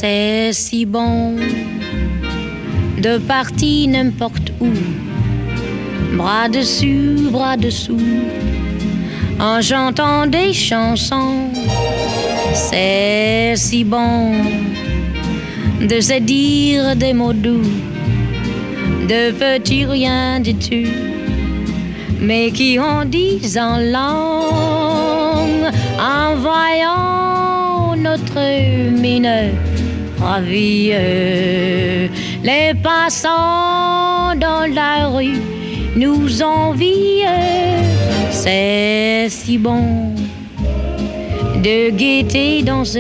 C'est si bon de partir n'importe où, bras dessus, bras dessous, en chantant des chansons. C'est si bon de se dire des mots doux, de petits rien du tout, mais qui en disent en langue, en voyant notre mine ravie. Les passants dans la rue nous envient. C'est si bon de guetter dans ce